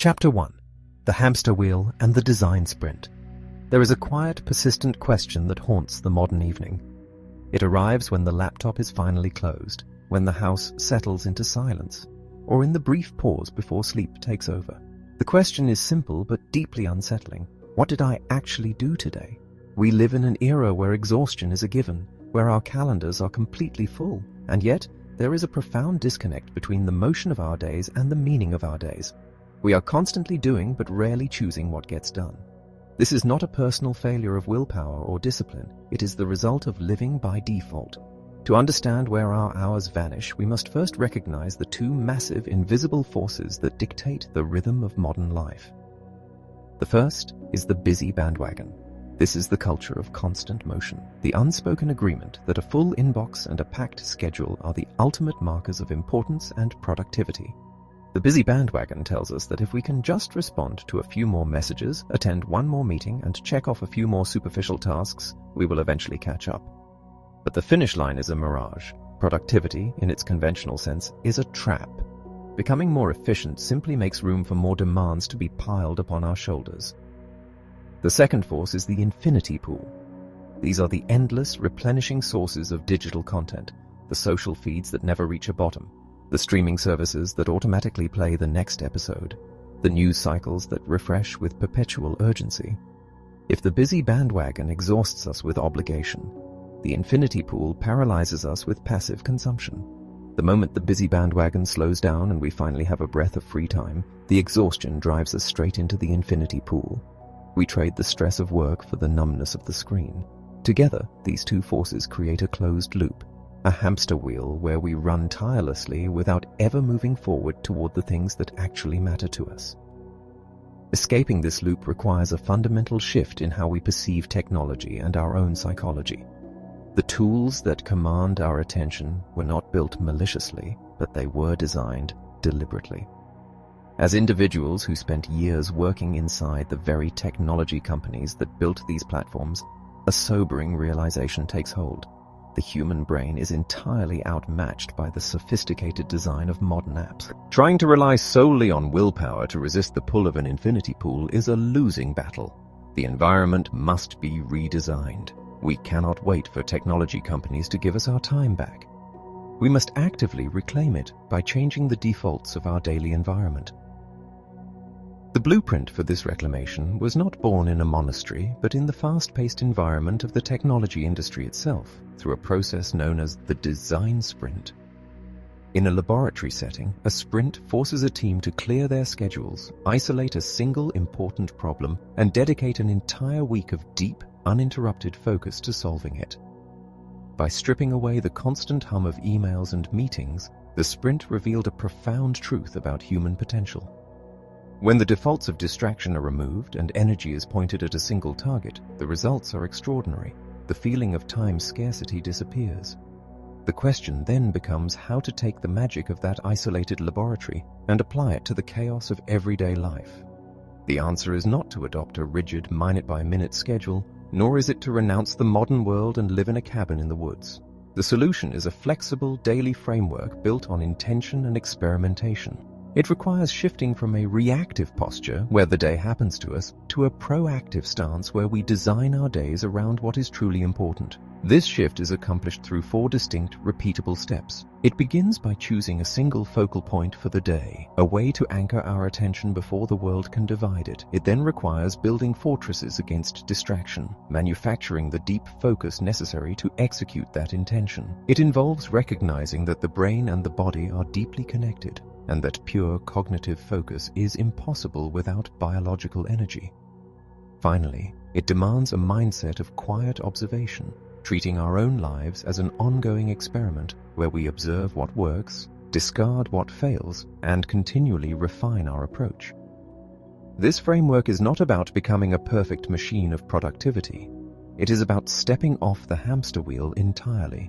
Chapter 1. The Hamster Wheel and the Design Sprint. There is a quiet, persistent question that haunts the modern evening. It arrives when the laptop is finally closed, when the house settles into silence, or in the brief pause before sleep takes over. The question is simple but deeply unsettling. What did I actually do today? We live in an era where exhaustion is a given, where our calendars are completely full, and yet there is a profound disconnect between the motion of our days and the meaning of our days. We are constantly doing but rarely choosing what gets done. This is not a personal failure of willpower or discipline. It is the result of living by default. To understand where our hours vanish, we must first recognize the two massive invisible forces that dictate the rhythm of modern life. The first is the busy bandwagon. This is the culture of constant motion, the unspoken agreement that a full inbox and a packed schedule are the ultimate markers of importance and productivity. The busy bandwagon tells us that if we can just respond to a few more messages, attend one more meeting, and check off a few more superficial tasks, we will eventually catch up. But the finish line is a mirage. Productivity, in its conventional sense, is a trap. Becoming more efficient simply makes room for more demands to be piled upon our shoulders. The second force is the infinity pool. These are the endless, replenishing sources of digital content, the social feeds that never reach a bottom, the streaming services that automatically play the next episode, the news cycles that refresh with perpetual urgency. If the busy bandwagon exhausts us with obligation, the infinity pool paralyzes us with passive consumption. The moment the busy bandwagon slows down and we finally have a breath of free time, the exhaustion drives us straight into the infinity pool. We trade the stress of work for the numbness of the screen. Together, these two forces create a closed loop, a hamster wheel where we run tirelessly without ever moving forward toward the things that actually matter to us. Escaping this loop requires a fundamental shift in how we perceive technology and our own psychology. The tools that command our attention were not built maliciously, but they were designed deliberately. As individuals who spent years working inside the very technology companies that built these platforms, a sobering realization takes hold. The human brain is entirely outmatched by the sophisticated design of modern apps. Trying to rely solely on willpower to resist the pull of an infinity pool is a losing battle. The environment must be redesigned. We cannot wait for technology companies to give us our time back. We must actively reclaim it by changing the defaults of our daily environment. The blueprint for this reclamation was not born in a monastery, but in the fast-paced environment of the technology industry itself, through a process known as the design sprint. In a laboratory setting, a sprint forces a team to clear their schedules, isolate a single important problem, and dedicate an entire week of deep, uninterrupted focus to solving it. By stripping away the constant hum of emails and meetings, the sprint revealed a profound truth about human potential. When the defaults of distraction are removed and energy is pointed at a single target, the results are extraordinary. The feeling of time scarcity disappears. The question then becomes how to take the magic of that isolated laboratory and apply it to the chaos of everyday life. The answer is not to adopt a rigid minute-by-minute schedule, nor is it to renounce the modern world and live in a cabin in the woods. The solution is a flexible daily framework built on intention and experimentation. It requires shifting from a reactive posture, where the day happens to us, to a proactive stance where we design our days around what is truly important. This shift is accomplished through 4 distinct, repeatable steps. It begins by choosing a single focal point for the day, a way to anchor our attention before the world can divide it. It then requires building fortresses against distraction, manufacturing the deep focus necessary to execute that intention. It involves recognizing that the brain and the body are deeply connected, and that pure cognitive focus is impossible without biological energy. Finally, it demands a mindset of quiet observation, treating our own lives as an ongoing experiment where we observe what works, discard what fails, and continually refine our approach. This framework is not about becoming a perfect machine of productivity. It is about stepping off the hamster wheel entirely.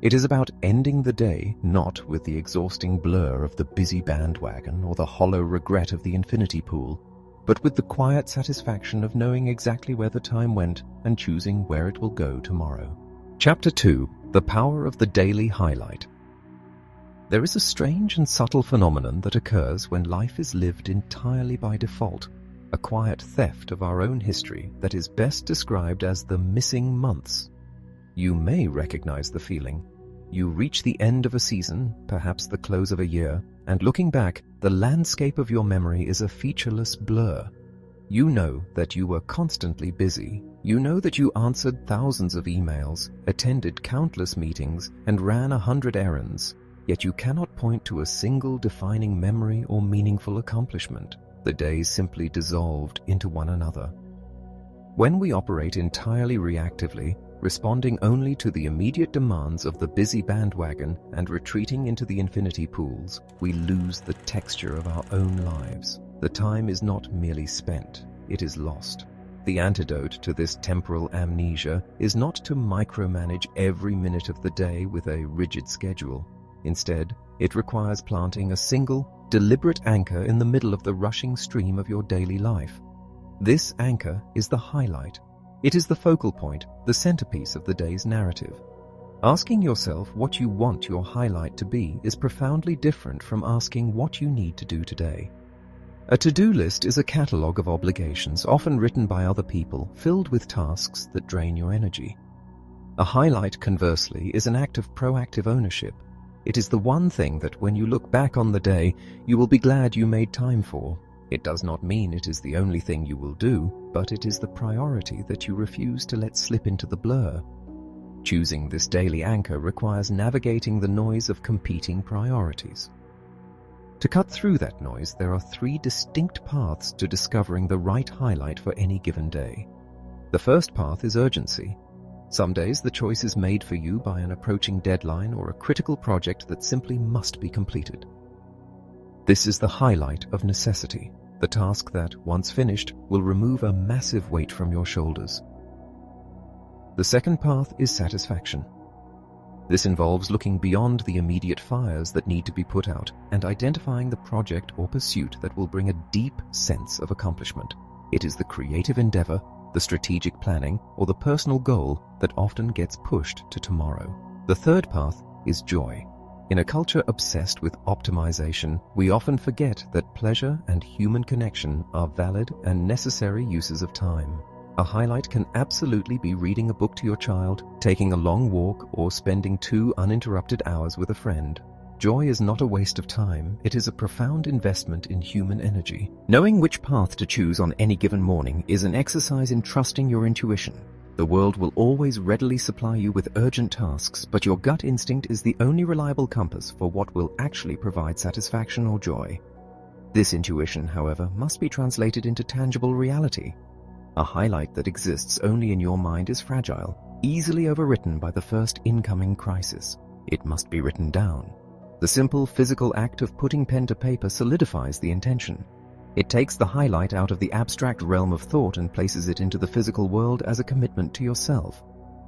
It is about ending the day not with the exhausting blur of the busy bandwagon or the hollow regret of the infinity pool, but with the quiet satisfaction of knowing exactly where the time went and choosing where it will go tomorrow. Chapter 2. The Power of the Daily Highlight. There is a strange and subtle phenomenon that occurs when life is lived entirely by default, a quiet theft of our own history that is best described as the missing months. You may recognize the feeling. You reach the end of a season, perhaps the close of a year, and looking back, the landscape of your memory is a featureless blur. You know that you were constantly busy. You know that you answered thousands of emails, attended countless meetings, and ran 100 errands, yet you cannot point to a single defining memory or meaningful accomplishment. The days simply dissolved into one another. When we operate entirely reactively, responding only to the immediate demands of the busy bandwagon and retreating into the infinity pools, we lose the texture of our own lives. The time is not merely spent, it is lost. The antidote to this temporal amnesia is not to micromanage every minute of the day with a rigid schedule. Instead, it requires planting a single, deliberate anchor in the middle of the rushing stream of your daily life. This anchor is the highlight. It is the focal point, the centerpiece of the day's narrative. Asking yourself what you want your highlight to be is profoundly different from asking what you need to do today. A to-do list is a catalog of obligations, often written by other people, filled with tasks that drain your energy. A highlight, conversely, is an act of proactive ownership. It is the one thing that when you look back on the day, you will be glad you made time for. It does not mean it is the only thing you will do, but it is the priority that you refuse to let slip into the blur. Choosing this daily anchor requires navigating the noise of competing priorities. To cut through that noise, there are 3 distinct paths to discovering the right highlight for any given day. The first path is urgency. Some days the choice is made for you by an approaching deadline or a critical project that simply must be completed. This is the highlight of necessity, the task that, once finished, will remove a massive weight from your shoulders. The second path is satisfaction. This involves looking beyond the immediate fires that need to be put out and identifying the project or pursuit that will bring a deep sense of accomplishment. It is the creative endeavor, the strategic planning, or the personal goal that often gets pushed to tomorrow. The third path is joy. In a culture obsessed with optimization, we often forget that pleasure and human connection are valid and necessary uses of time. A highlight can absolutely be reading a book to your child, taking a long walk, or spending 2 uninterrupted hours with a friend. Joy is not a waste of time, it is a profound investment in human energy. Knowing which path to choose on any given morning is an exercise in trusting your intuition. The world will always readily supply you with urgent tasks, but your gut instinct is the only reliable compass for what will actually provide satisfaction or joy. This intuition, however, must be translated into tangible reality. A highlight that exists only in your mind is fragile, easily overwritten by the first incoming crisis. It must be written down. The simple physical act of putting pen to paper solidifies the intention. It takes the highlight out of the abstract realm of thought and places it into the physical world as a commitment to yourself.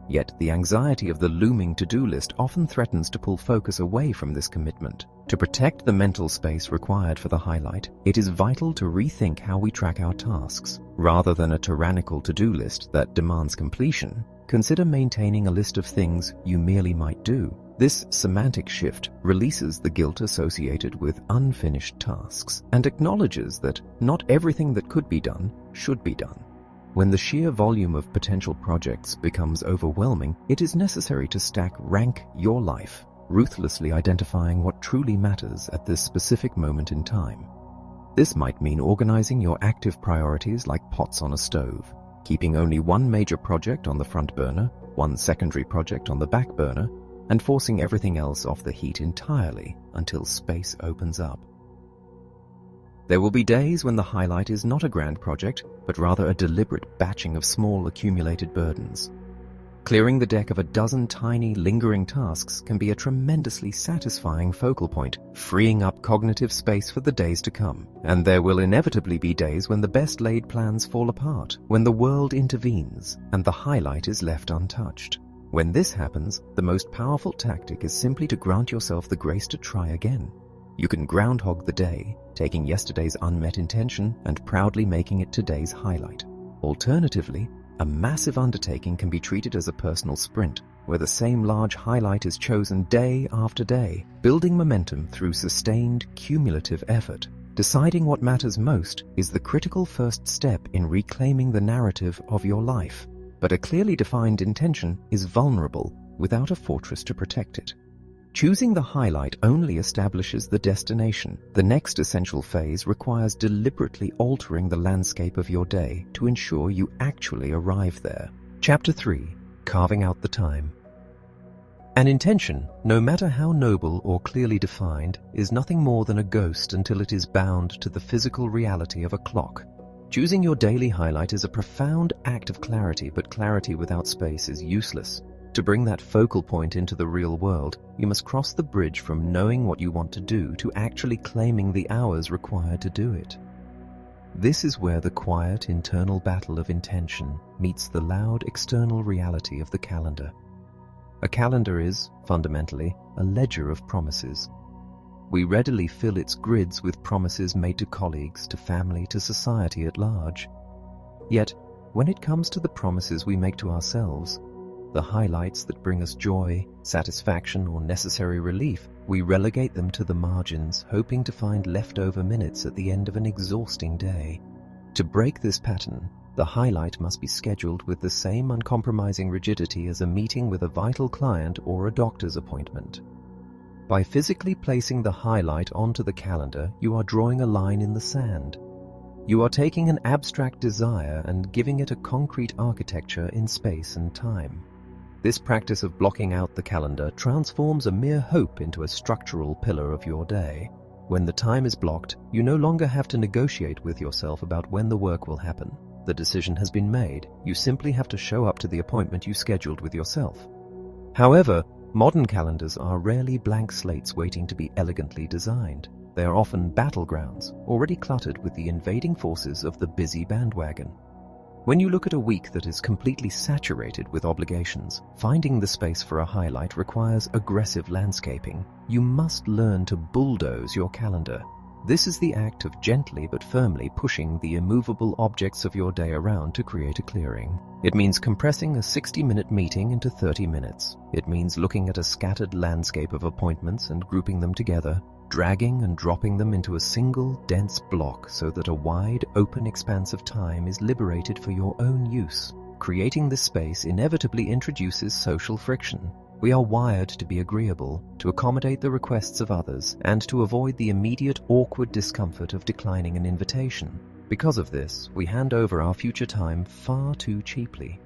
Yet the anxiety of the looming to-do list often threatens to pull focus away from this commitment. To protect the mental space required for the highlight, it is vital to rethink how we track our tasks. Rather than a tyrannical to-do list that demands completion, consider maintaining a list of things you merely might do. This semantic shift releases the guilt associated with unfinished tasks and acknowledges that not everything that could be done should be done. When the sheer volume of potential projects becomes overwhelming, it is necessary to rank your life, ruthlessly identifying what truly matters at this specific moment in time. This might mean organizing your active priorities like pots on a stove, keeping only one major project on the front burner, one secondary project on the back burner, and forcing everything else off the heat entirely until space opens up. There will be days when the highlight is not a grand project, but rather a deliberate batching of small accumulated burdens. Clearing the deck of a dozen tiny, lingering tasks can be a tremendously satisfying focal point, freeing up cognitive space for the days to come. And there will inevitably be days when the best-laid plans fall apart, when the world intervenes, and the highlight is left untouched. When this happens, the most powerful tactic is simply to grant yourself the grace to try again. You can groundhog the day, taking yesterday's unmet intention and proudly making it today's highlight. Alternatively, A massive undertaking can be treated as a personal sprint, where the same large highlight is chosen day after day, building momentum through sustained, cumulative effort. Deciding what matters most is the critical first step in reclaiming the narrative of your life. But a clearly defined intention is vulnerable without a fortress to protect it. Choosing the highlight only establishes the destination. The next essential phase requires deliberately altering the landscape of your day to ensure you actually arrive there. Chapter 3. Carving out the time. An intention, no matter how noble or clearly defined, is nothing more than a ghost until it is bound to the physical reality of a clock. Choosing your daily highlight is a profound act of clarity, but clarity without space is useless. To bring that focal point into the real world, you must cross the bridge from knowing what you want to do to actually claiming the hours required to do it. This is where the quiet internal battle of intention meets the loud external reality of the calendar. A calendar is, fundamentally, a ledger of promises. We readily fill its grids with promises made to colleagues, to family, to society at large. Yet, when it comes to the promises we make to ourselves, the highlights that bring us joy, satisfaction, or necessary relief, we relegate them to the margins, hoping to find leftover minutes at the end of an exhausting day. To break this pattern, the highlight must be scheduled with the same uncompromising rigidity as a meeting with a vital client or a doctor's appointment. By physically placing the highlight onto the calendar, you are drawing a line in the sand. You are taking an abstract desire and giving it a concrete architecture in space and time. This practice of blocking out the calendar transforms a mere hope into a structural pillar of your day. When the time is blocked, you no longer have to negotiate with yourself about when the work will happen. The decision has been made. You simply have to show up to the appointment you scheduled with yourself. However, modern calendars are rarely blank slates waiting to be elegantly designed. They are often battlegrounds, already cluttered with the invading forces of the busy bandwagon. When you look at a week that is completely saturated with obligations, finding the space for a highlight requires aggressive landscaping. You must learn to bulldoze your calendar. This is the act of gently but firmly pushing the immovable objects of your day around to create a clearing. It means compressing a 60-minute meeting into 30 minutes. It means looking at a scattered landscape of appointments and grouping them together, dragging and dropping them into a single, dense block so that a wide, open expanse of time is liberated for your own use. Creating this space inevitably introduces social friction. We are wired to be agreeable, to accommodate the requests of others, and to avoid the immediate awkward discomfort of declining an invitation. Because of this, we hand over our future time far too cheaply.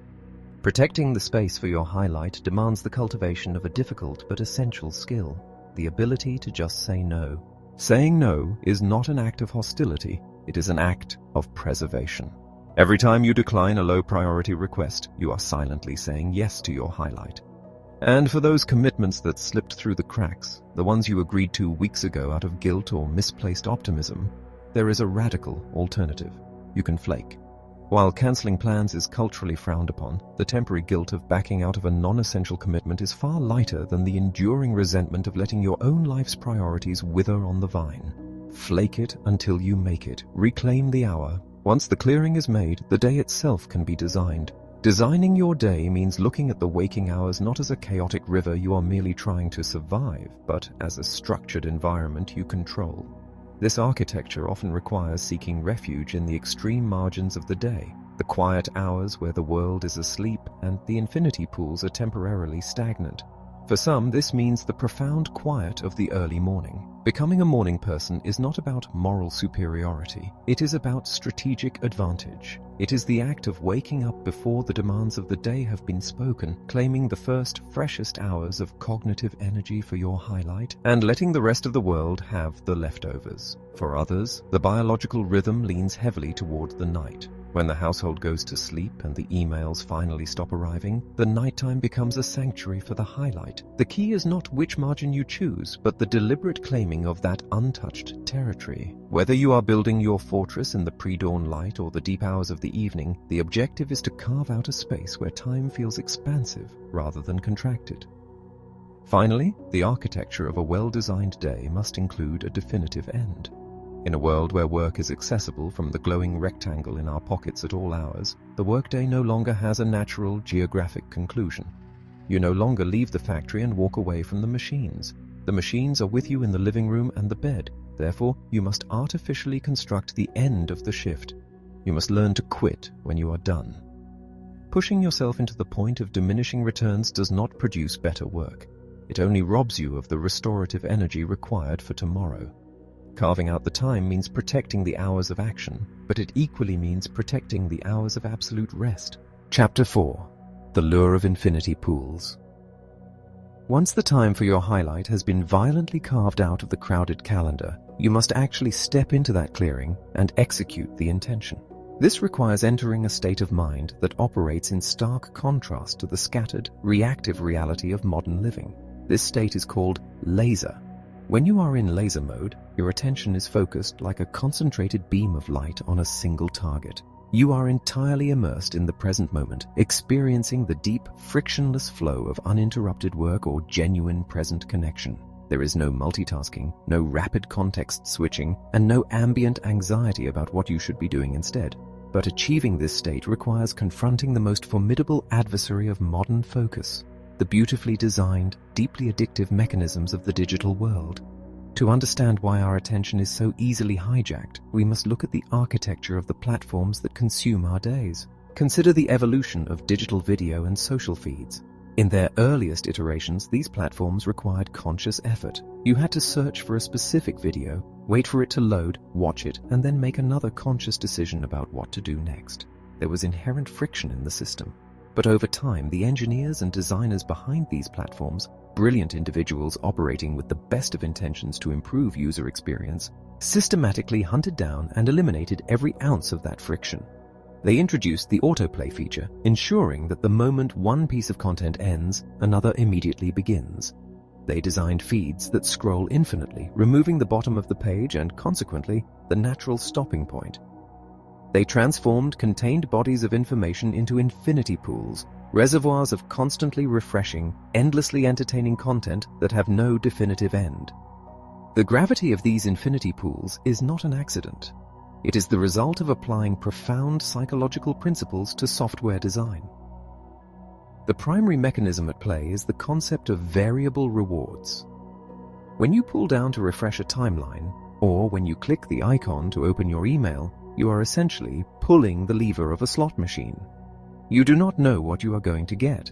Protecting the space for your highlight demands the cultivation of a difficult but essential skill: the ability to just say no. Saying no is not an act of hostility, it is an act of preservation. Every time you decline a low-priority request, you are silently saying yes to your highlight. And for those commitments that slipped through the cracks, the ones you agreed to weeks ago out of guilt or misplaced optimism, there is a radical alternative. You can flake. While cancelling plans is culturally frowned upon, the temporary guilt of backing out of a non-essential commitment is far lighter than the enduring resentment of letting your own life's priorities wither on the vine. Flake it until you make it. Reclaim the hour. Once the clearing is made, the day itself can be designed. Designing your day means looking at the waking hours not as a chaotic river you are merely trying to survive, but as a structured environment you control. This architecture often requires seeking refuge in the extreme margins of the day, the quiet hours where the world is asleep and the infinity pools are temporarily stagnant. For some, this means the profound quiet of the early morning. Becoming a morning person is not about moral superiority. It is about strategic advantage. It is the act of waking up before the demands of the day have been spoken, claiming the first, freshest hours of cognitive energy for your highlight, and letting the rest of the world have the leftovers. For others, the biological rhythm leans heavily toward the night. When the household goes to sleep and the emails finally stop arriving, the nighttime becomes a sanctuary for the highlight. The key is not which margin you choose, but the deliberate claiming of that untouched territory. Whether you are building your fortress in the pre-dawn light or the deep hours of the evening, the objective is to carve out a space where time feels expansive rather than contracted. Finally, the architecture of a well-designed day must include a definitive end. In a world where work is accessible from the glowing rectangle in our pockets at all hours, the workday no longer has a natural geographic conclusion. You no longer leave the factory and walk away from the machines. The machines are with you in the living room and the bed. Therefore, you must artificially construct the end of the shift. You must learn to quit when you are done. Pushing yourself into the point of diminishing returns does not produce better work. It only robs you of the restorative energy required for tomorrow. Carving out the time means protecting the hours of action, but it equally means protecting the hours of absolute rest. Chapter 4. The Lure of Infinity Pools. Once the time for your highlight has been violently carved out of the crowded calendar, you must actually step into that clearing and execute the intention. This requires entering a state of mind that operates in stark contrast to the scattered, reactive reality of modern living. This state is called laser. When you are in laser mode, your attention is focused like a concentrated beam of light on a single target. You are entirely immersed in the present moment, experiencing the deep, frictionless flow of uninterrupted work or genuine present connection. There is no multitasking, no rapid context switching, and no ambient anxiety about what you should be doing instead. But achieving this state requires confronting the most formidable adversary of modern focus, the beautifully designed, deeply addictive mechanisms of the digital world. To understand why our attention is so easily hijacked, we must look at the architecture of the platforms that consume our days. Consider the evolution of digital video and social feeds. In their earliest iterations, these platforms required conscious effort. You had to search for a specific video, wait for it to load, watch it, and then make another conscious decision about what to do next. There was inherent friction in the system. But over time, the engineers and designers behind these platforms, brilliant individuals operating with the best of intentions to improve user experience, systematically hunted down and eliminated every ounce of that friction. They introduced the autoplay feature, ensuring that the moment one piece of content ends, another immediately begins. They designed feeds that scroll infinitely, removing the bottom of the page and, consequently, the natural stopping point. They transformed contained bodies of information into infinity pools, reservoirs of constantly refreshing, endlessly entertaining content that have no definitive end. The gravity of these infinity pools is not an accident. It is the result of applying profound psychological principles to software design. The primary mechanism at play is the concept of variable rewards. When you pull down to refresh a timeline, or when you click the icon to open your email, you are essentially pulling the lever of a slot machine. You do not know what you are going to get.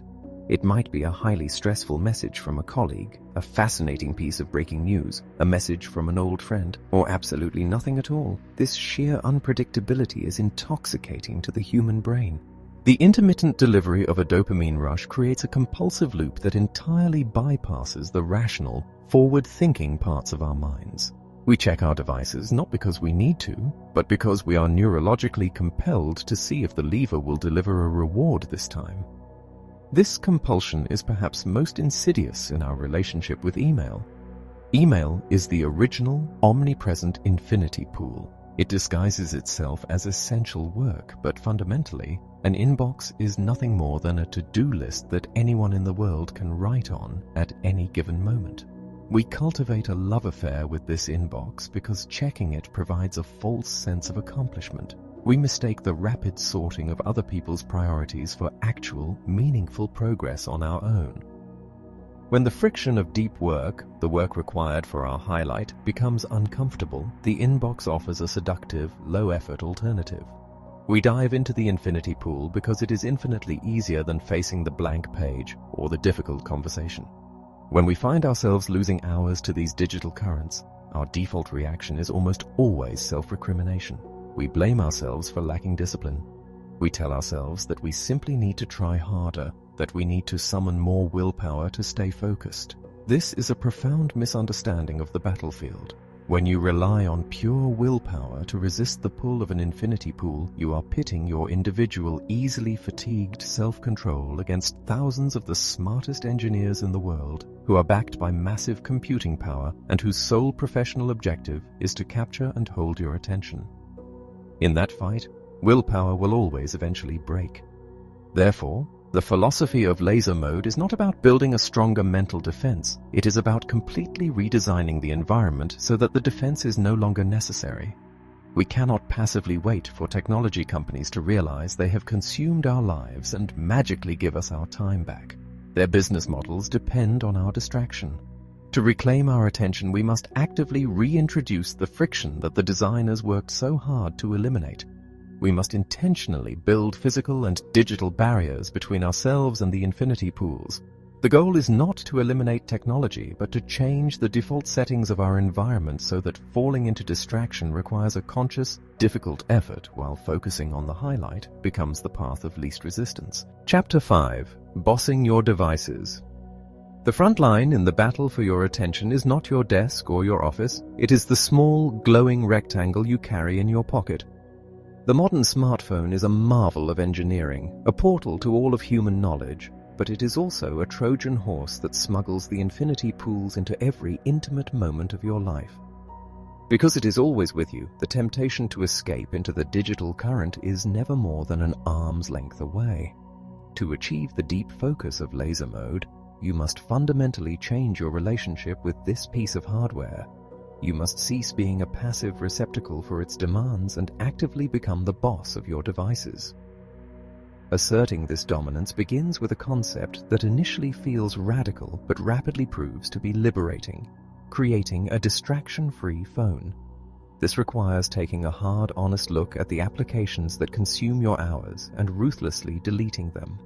It might be a highly stressful message from a colleague, a fascinating piece of breaking news, a message from an old friend, or absolutely nothing at all. This sheer unpredictability is intoxicating to the human brain. The intermittent delivery of a dopamine rush creates a compulsive loop that entirely bypasses the rational, forward-thinking parts of our minds. We check our devices not because we need to, but because we are neurologically compelled to see if the lever will deliver a reward this time. This compulsion is perhaps most insidious in our relationship with email. Email is the original, omnipresent infinity pool. It disguises itself as essential work, but fundamentally, an inbox is nothing more than a to-do list that anyone in the world can write on at any given moment. We cultivate a love affair with this inbox because checking it provides a false sense of accomplishment. We mistake the rapid sorting of other people's priorities for actual, meaningful progress on our own. When the friction of deep work, the work required for our highlight, becomes uncomfortable, the inbox offers a seductive, low-effort alternative. We dive into the infinity pool because it is infinitely easier than facing the blank page or the difficult conversation. When we find ourselves losing hours to these digital currents, our default reaction is almost always self-recrimination. We blame ourselves for lacking discipline. We tell ourselves that we simply need to try harder, that we need to summon more willpower to stay focused. This is a profound misunderstanding of the battlefield. When you rely on pure willpower to resist the pull of an infinity pool, you are pitting your individual, easily fatigued self-control against thousands of the smartest engineers in the world, who are backed by massive computing power and whose sole professional objective is to capture and hold your attention. In that fight, willpower will always eventually break. Therefore, The philosophy of laser mode is not about building a stronger mental defense. It is about completely redesigning the environment so that the defense is no longer necessary. We cannot passively wait for technology companies to realize they have consumed our lives and magically give us our time back. Their business models depend on our distraction. To reclaim our attention, we must actively reintroduce the friction that the designers worked so hard to eliminate. We must intentionally build physical and digital barriers between ourselves and the infinity pools. The goal is not to eliminate technology, but to change the default settings of our environment so that falling into distraction requires a conscious, difficult effort, while focusing on the highlight becomes the path of least resistance. Chapter 5. Bossing your devices. The front line in the battle for your attention is not your desk or your office. It is the small, glowing rectangle you carry in your pocket. The modern smartphone is a marvel of engineering, a portal to all of human knowledge, but it is also a Trojan horse that smuggles the infinity pools into every intimate moment of your life. Because it is always with you, the temptation to escape into the digital current is never more than an arm's length away. To achieve the deep focus of laser mode, you must fundamentally change your relationship with this piece of hardware. You must cease being a passive receptacle for its demands and actively become the boss of your devices. Asserting this dominance begins with a concept that initially feels radical but rapidly proves to be liberating: creating a distraction-free phone. This requires taking a hard, honest look at the applications that consume your hours and ruthlessly deleting them.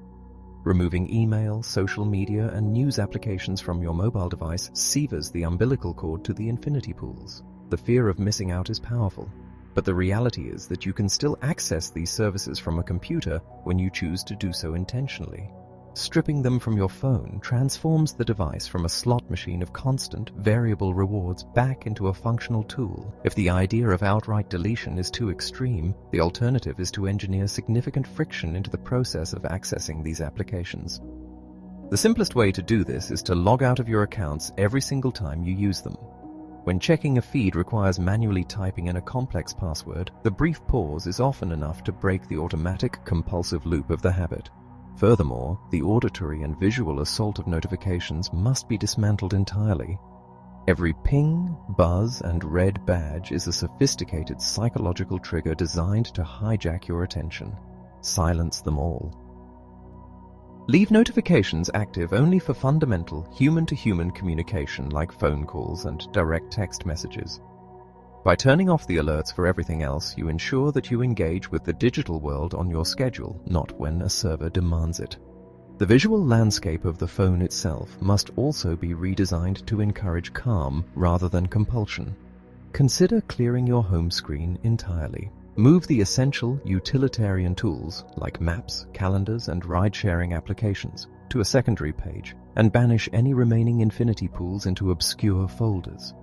Removing email, social media, and news applications from your mobile device severs the umbilical cord to the infinity pools. The fear of missing out is powerful, but the reality is that you can still access these services from a computer when you choose to do so intentionally. Stripping them from your phone transforms the device from a slot machine of constant, variable rewards back into a functional tool. If the idea of outright deletion is too extreme, the alternative is to engineer significant friction into the process of accessing these applications. The simplest way to do this is to log out of your accounts every single time you use them. When checking a feed requires manually typing in a complex password, the brief pause is often enough to break the automatic, compulsive loop of the habit. Furthermore, the auditory and visual assault of notifications must be dismantled entirely. Every ping, buzz, and red badge is a sophisticated psychological trigger designed to hijack your attention. Silence them all. Leave notifications active only for fundamental human-to-human communication like phone calls and direct text messages. By turning off the alerts for everything else, you ensure that you engage with the digital world on your schedule, not when a server demands it. The visual landscape of the phone itself must also be redesigned to encourage calm rather than compulsion. Consider clearing your home screen entirely. Move the essential utilitarian tools like maps, calendars, and ride-sharing applications to a secondary page, and banish any remaining infinity pools into obscure folders.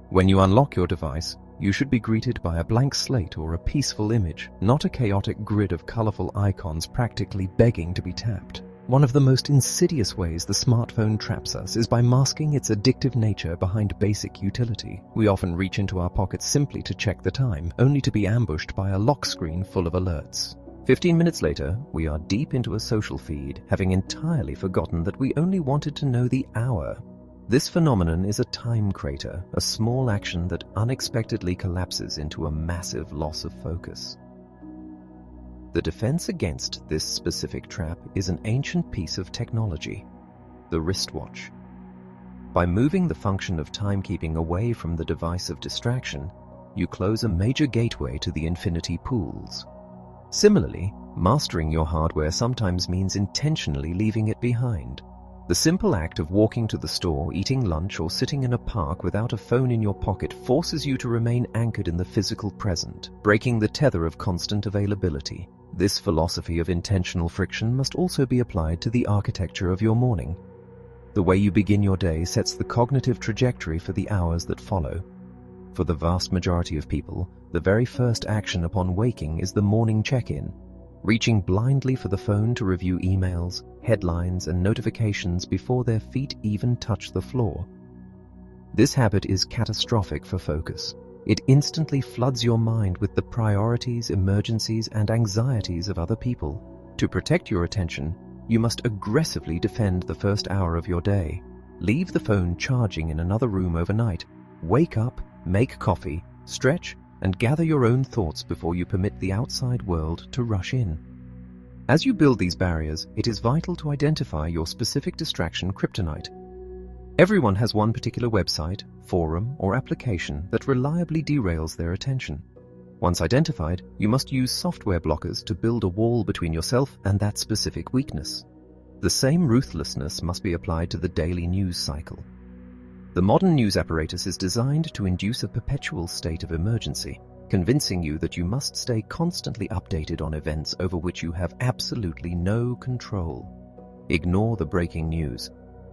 When you unlock your device, you should be greeted by a blank slate or a peaceful image, not a chaotic grid of colorful icons practically begging to be tapped. One of the most insidious ways the smartphone traps us is by masking its addictive nature behind basic utility. We often reach into our pockets simply to check the time, only to be ambushed by a lock screen full of alerts. 15 minutes later, we are deep into a social feed, having entirely forgotten that we only wanted to know the hour. This phenomenon is a time crater, a small action that unexpectedly collapses into a massive loss of focus. The defense against this specific trap is an ancient piece of technology, the wristwatch. By moving the function of timekeeping away from the device of distraction, you close a major gateway to the infinity pools. Similarly, mastering your hardware sometimes means intentionally leaving it behind. The simple act of walking to the store, eating lunch, or sitting in a park without a phone in your pocket forces you to remain anchored in the physical present, breaking the tether of constant availability. This philosophy of intentional friction must also be applied to the architecture of your morning. The way you begin your day sets the cognitive trajectory for the hours that follow. For the vast majority of people, the very first action upon waking is the morning check-in, reaching blindly for the phone to review emails, headlines, and notifications before their feet even touch the floor. This habit is catastrophic for focus. It instantly floods your mind with the priorities, emergencies, and anxieties of other people. To protect your attention, you must aggressively defend the first hour of your day. Leave the phone charging in another room overnight. Wake up, make coffee, stretch, and gather your own thoughts before you permit the outside world to rush in. As you build these barriers, it is vital to identify your specific distraction kryptonite. Everyone has one particular website, forum, or application that reliably derails their attention. Once identified, you must use software blockers to build a wall between yourself and that specific weakness. The same ruthlessness must be applied to the daily news cycle. The modern news apparatus is designed to induce a perpetual state of emergency, convincing you that you must stay constantly updated on events over which you have absolutely no control. Ignore the breaking news.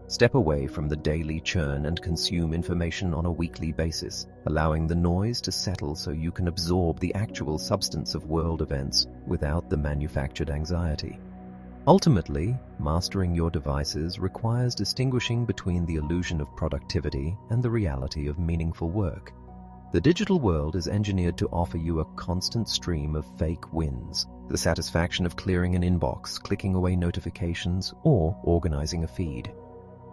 Step away from the daily churn and consume information on a weekly basis, allowing the noise to settle so you can absorb the actual substance of world events without the manufactured anxiety. Ultimately, mastering your devices requires distinguishing between the illusion of productivity and the reality of meaningful work. The digital world is engineered to offer you a constant stream of fake wins, the satisfaction of clearing an inbox, clicking away notifications, or organizing a feed.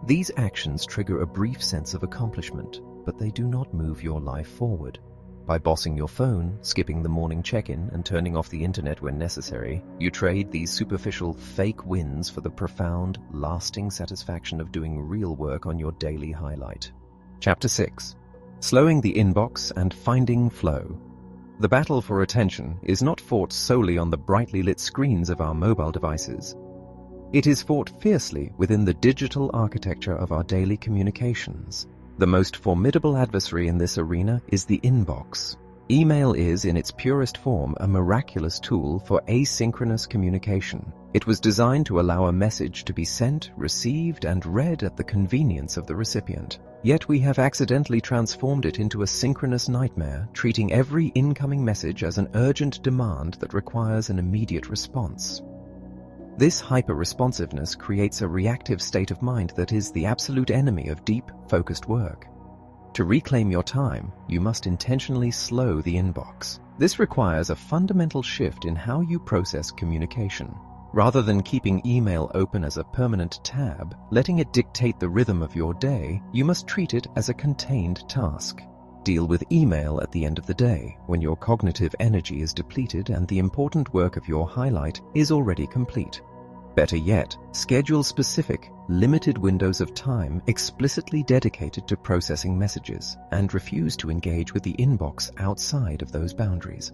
These actions trigger a brief sense of accomplishment, but they do not move your life forward. By bossing your phone, skipping the morning check-in, and turning off the internet when necessary, you trade these superficial fake wins for the profound, lasting satisfaction of doing real work on your daily highlight. Chapter 6. Slowing the Inbox and Finding Flow. The battle for attention is not fought solely on the brightly lit screens of our mobile devices. It is fought fiercely within the digital architecture of our daily communications. The most formidable adversary in this arena is the inbox. Email is, in its purest form, a miraculous tool for asynchronous communication. It was designed to allow a message to be sent, received, and read at the convenience of the recipient. Yet we have accidentally transformed it into a synchronous nightmare, treating every incoming message as an urgent demand that requires an immediate response. This hyper-responsiveness creates a reactive state of mind that is the absolute enemy of deep, focused work. To reclaim your time, you must intentionally slow the inbox. This requires a fundamental shift in how you process communication. Rather than keeping email open as a permanent tab, letting it dictate the rhythm of your day, you must treat it as a contained task. Deal with email at the end of the day, when your cognitive energy is depleted and the important work of your highlight is already complete. Better yet, schedule specific, limited windows of time explicitly dedicated to processing messages, and refuse to engage with the inbox outside of those boundaries.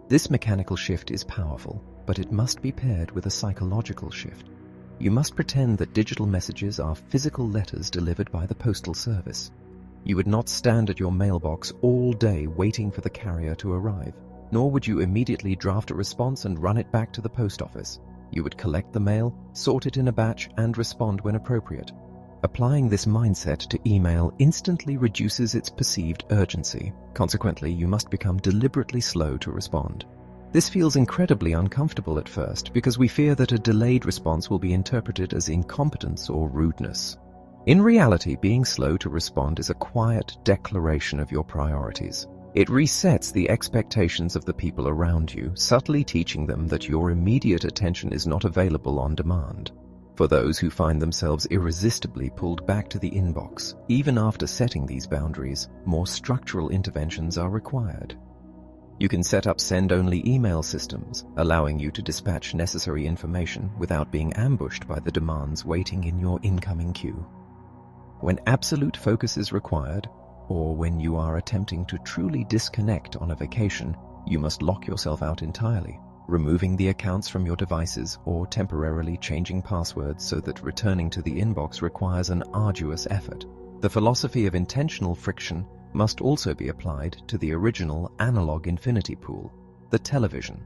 This mechanical shift is powerful, but it must be paired with a psychological shift. You must pretend that digital messages are physical letters delivered by the postal service. You would not stand at your mailbox all day waiting for the carrier to arrive, nor would you immediately draft a response and run it back to the post office. You would collect the mail, sort it in a batch, and respond when appropriate. Applying this mindset to email instantly reduces its perceived urgency. Consequently, you must become deliberately slow to respond. This feels incredibly uncomfortable at first because we fear that a delayed response will be interpreted as incompetence or rudeness. In reality, being slow to respond is a quiet declaration of your priorities. It resets the expectations of the people around you, subtly teaching them that your immediate attention is not available on demand. For those who find themselves irresistibly pulled back to the inbox, even after setting these boundaries, more structural interventions are required. You can set up send-only email systems, allowing you to dispatch necessary information without being ambushed by the demands waiting in your incoming queue. When absolute focus is required, or when you are attempting to truly disconnect on a vacation, you must lock yourself out entirely, removing the accounts from your devices or temporarily changing passwords so that returning to the inbox requires an arduous effort. The philosophy of intentional friction must also be applied to the original analog infinity pool, the television.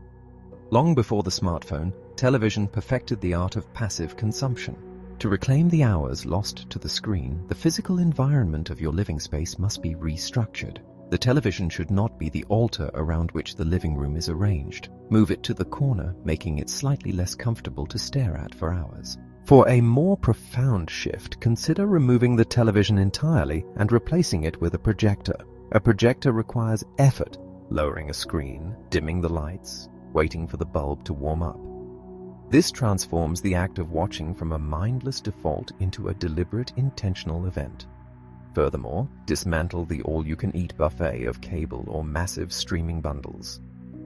Long before the smartphone, television perfected the art of passive consumption. To reclaim the hours lost to the screen, the physical environment of your living space must be restructured. The television should not be the altar around which the living room is arranged. Move it to the corner, making it slightly less comfortable to stare at for hours. For a more profound shift, consider removing the television entirely and replacing it with a projector. A projector requires effort, lowering a screen, dimming the lights, waiting for the bulb to warm up. This transforms the act of watching from a mindless default into a deliberate, intentional event. Furthermore, dismantle the all-you-can-eat buffet of cable or massive streaming bundles.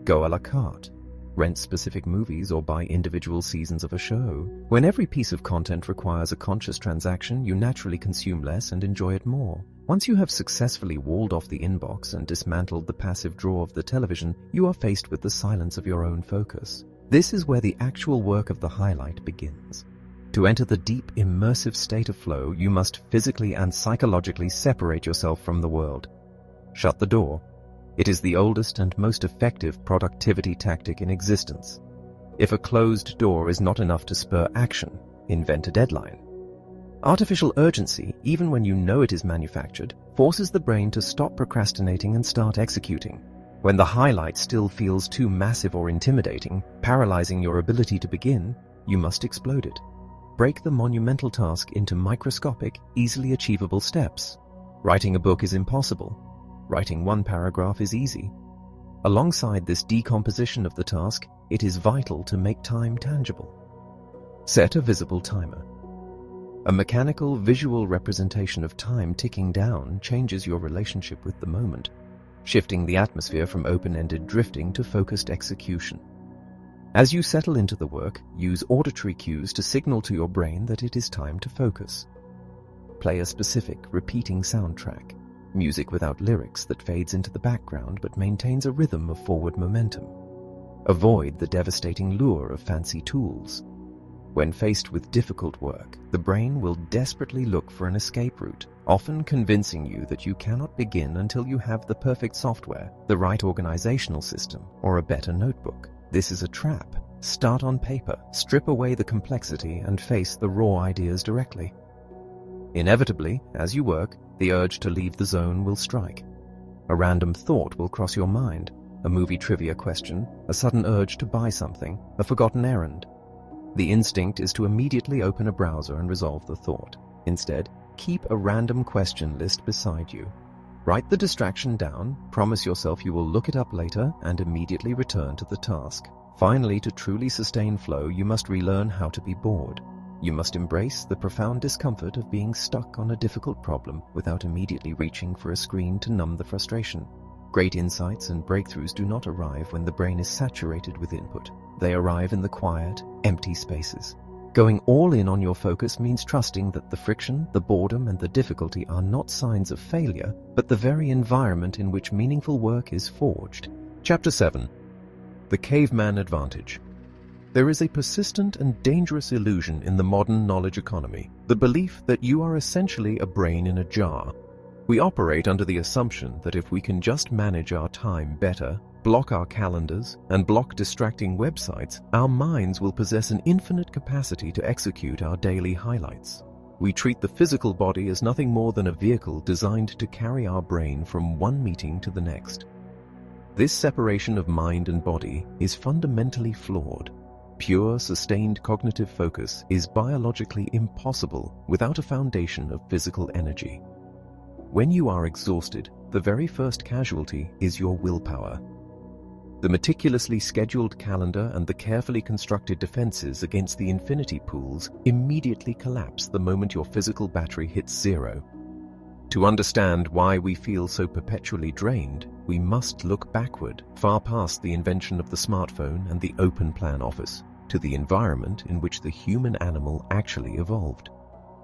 Go a la carte. Rent specific movies or buy individual seasons of a show. When every piece of content requires a conscious transaction, you naturally consume less and enjoy it more. Once you have successfully walled off the inbox and dismantled the passive draw of the television, you are faced with the silence of your own focus. This is where the actual work of the highlight begins. To enter the deep, immersive state of flow, you must physically and psychologically separate yourself from the world. Shut the door. It is the oldest and most effective productivity tactic in existence. If a closed door is not enough to spur action, invent a deadline. Artificial urgency, even when you know it is manufactured, forces the brain to stop procrastinating and start executing. When the highlight still feels too massive or intimidating, paralyzing your ability to begin, you must explode it. Break the monumental task into microscopic, easily achievable steps. Writing a book is impossible. Writing one paragraph is easy. Alongside this decomposition of the task, it is vital to make time tangible. Set a visible timer. A mechanical, visual representation of time ticking down changes your relationship with the moment, shifting the atmosphere from open-ended drifting to focused execution. As you settle into the work, use auditory cues to signal to your brain that it is time to focus. Play a specific, repeating soundtrack. Music without lyrics that fades into the background but maintains a rhythm of forward momentum. Avoid the devastating lure of fancy tools. When faced with difficult work, the brain will desperately look for an escape route, often convincing you that you cannot begin until you have the perfect software, the right organizational system, or a better notebook. This is a trap. Start on paper, strip away the complexity, and face the raw ideas directly. Inevitably, as you work, the urge to leave the zone will strike. A random thought will cross your mind, a movie trivia question, a sudden urge to buy something, a forgotten errand. The instinct is to immediately open a browser and resolve the thought. Instead, keep a random question list beside you. Write the distraction down, promise yourself you will look it up later, and immediately return to the task. Finally, to truly sustain flow, you must relearn how to be bored. You must embrace the profound discomfort of being stuck on a difficult problem without immediately reaching for a screen to numb the frustration. Great insights and breakthroughs do not arrive when the brain is saturated with input. They arrive in the quiet, empty spaces. Going all in on your focus means trusting that the friction, the boredom, and the difficulty are not signs of failure, but the very environment in which meaningful work is forged. Chapter 7. The Caveman Advantage. There is a persistent and dangerous illusion in the modern knowledge economy, the belief that you are essentially a brain in a jar. We operate under the assumption that if we can just manage our time better, block our calendars, and block distracting websites, our minds will possess an infinite capacity to execute our daily highlights. We treat the physical body as nothing more than a vehicle designed to carry our brain from one meeting to the next. This separation of mind and body is fundamentally flawed. Pure, sustained cognitive focus is biologically impossible without a foundation of physical energy. When you are exhausted, the very first casualty is your willpower. The meticulously scheduled calendar and the carefully constructed defenses against the infinity pools immediately collapse the moment your physical battery hits zero. To understand why we feel so perpetually drained, we must look backward, far past the invention of the smartphone and the open plan office, to the environment in which the human animal actually evolved.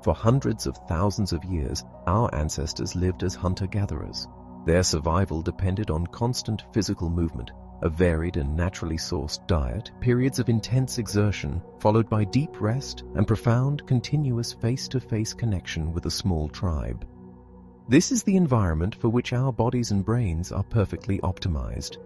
For hundreds of thousands of years, our ancestors lived as hunter-gatherers. Their survival depended on constant physical movement, a varied and naturally sourced diet, periods of intense exertion, followed by deep rest and profound, continuous face-to-face connection with a small tribe. This is the environment for which our bodies and brains are perfectly optimized.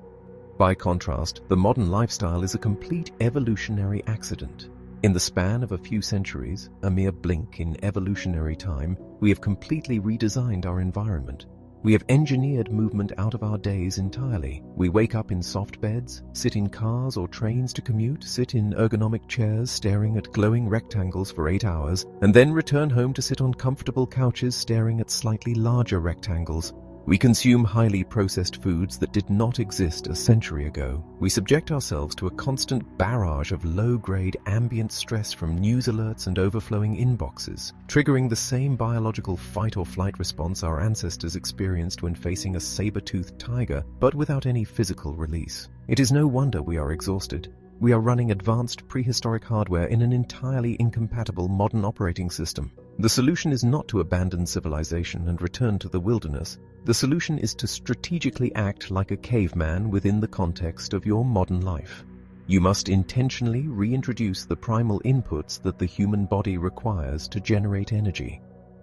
By contrast, the modern lifestyle is a complete evolutionary accident. In the span of a few centuries, a mere blink in evolutionary time, we have completely redesigned our environment. We have engineered movement out of our days entirely. We wake up in soft beds, sit in cars or trains to commute, sit in ergonomic chairs staring at glowing rectangles for 8 hours, and then return home to sit on comfortable couches staring at slightly larger rectangles. We consume highly processed foods that did not exist a century ago. We subject ourselves to a constant barrage of low-grade ambient stress from news alerts and overflowing inboxes, triggering the same biological fight-or-flight response our ancestors experienced when facing a saber-toothed tiger, but without any physical release. It is no wonder we are exhausted. We are running advanced prehistoric hardware in an entirely incompatible modern operating system. The solution is not to abandon civilization and return to the wilderness. The solution is to strategically act like a caveman within the context of your modern life. You must intentionally reintroduce the primal inputs that the human body requires to generate energy.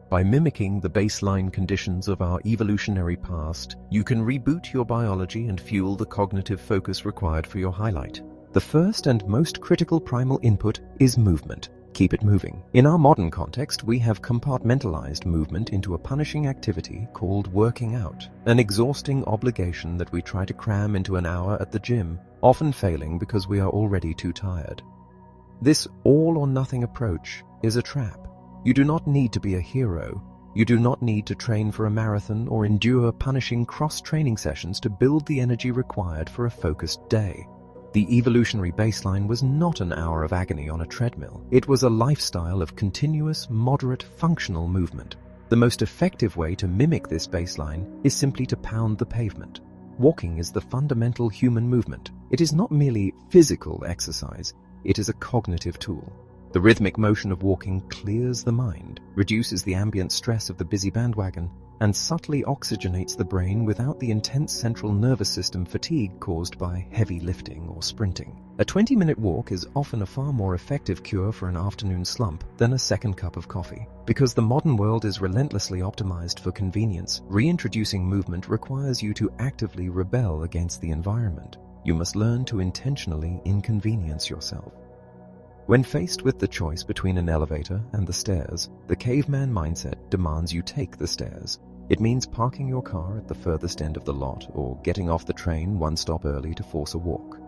By mimicking the baseline conditions of our evolutionary past, you can reboot your biology and fuel the cognitive focus required for your highlight. The first and most critical primal input is movement. Keep it moving. In our modern context, we have compartmentalized movement into a punishing activity called working out, an exhausting obligation that we try to cram into an hour at the gym, often failing because we are already too tired. This all-or-nothing approach is a trap. You do not need to be a hero. You do not need to train for a marathon or endure punishing cross-training sessions to build the energy required for a focused day. The evolutionary baseline was not an hour of agony on a treadmill. It was a lifestyle of continuous, moderate, functional movement. The most effective way to mimic this baseline is simply to pound the pavement. Walking is the fundamental human movement. It is not merely physical exercise, it is a cognitive tool. The rhythmic motion of walking clears the mind, reduces the ambient stress of the busy bandwagon, and subtly oxygenates the brain without the intense central nervous system fatigue caused by heavy lifting or sprinting. A 20-minute walk is often a far more effective cure for an afternoon slump than a second cup of coffee. Because the modern world is relentlessly optimized for convenience, reintroducing movement requires you to actively rebel against the environment. You must learn to intentionally inconvenience yourself. When faced with the choice between an elevator and the stairs, the caveman mindset demands you take the stairs. It means parking your car at the furthest end of the lot or getting off the train one stop early to force a walk.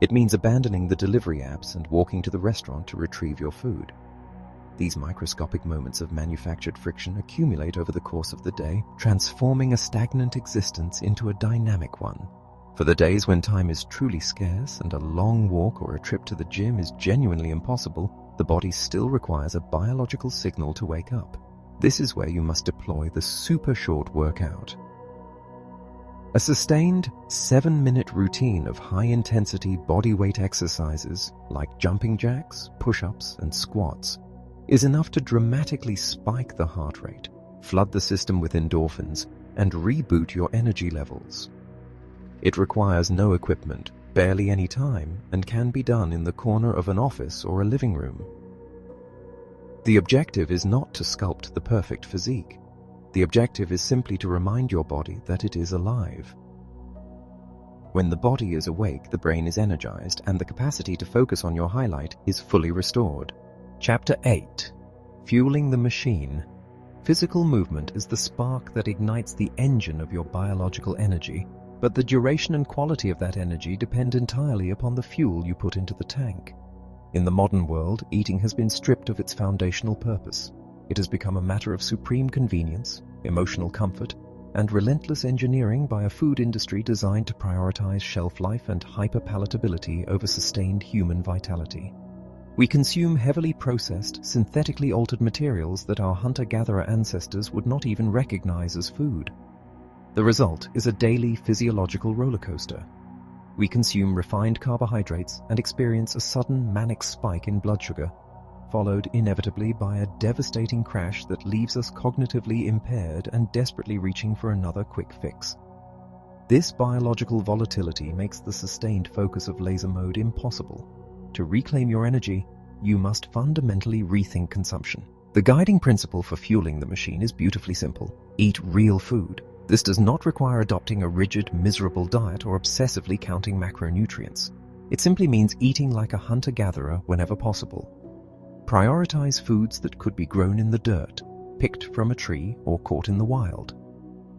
It means abandoning the delivery apps and walking to the restaurant to retrieve your food. These microscopic moments of manufactured friction accumulate over the course of the day, transforming a stagnant existence into a dynamic one. For the days when time is truly scarce and a long walk or a trip to the gym is genuinely impossible, the body still requires a biological signal to wake up. This is where you must deploy the super short workout. A sustained 7-minute routine of high-intensity bodyweight exercises like jumping jacks, push-ups, and squats is enough to dramatically spike the heart rate, flood the system with endorphins, and reboot your energy levels. It requires no equipment, barely any time, and can be done in the corner of an office or a living room. The objective is not to sculpt the perfect physique. The objective is simply to remind your body that it is alive. When the body is awake, the brain is energized, and the capacity to focus on your highlight is fully restored. Chapter 8. Fueling the Machine. Physical movement is the spark that ignites the engine of your biological energy, but the duration and quality of that energy depend entirely upon the fuel you put into the tank. In the modern world, eating has been stripped of its foundational purpose. It has become a matter of supreme convenience, emotional comfort, and relentless engineering by a food industry designed to prioritize shelf life and hyperpalatability over sustained human vitality. We consume heavily processed, synthetically altered materials that our hunter-gatherer ancestors would not even recognize as food. The result is a daily physiological roller coaster. We consume refined carbohydrates and experience a sudden manic spike in blood sugar, followed inevitably by a devastating crash that leaves us cognitively impaired and desperately reaching for another quick fix. This biological volatility makes the sustained focus of laser mode impossible. To reclaim your energy, you must fundamentally rethink consumption. The guiding principle for fueling the machine is beautifully simple. Eat real food. This does not require adopting a rigid, miserable diet or obsessively counting macronutrients. It simply means eating like a hunter-gatherer whenever possible. Prioritize foods that could be grown in the dirt, picked from a tree, or caught in the wild.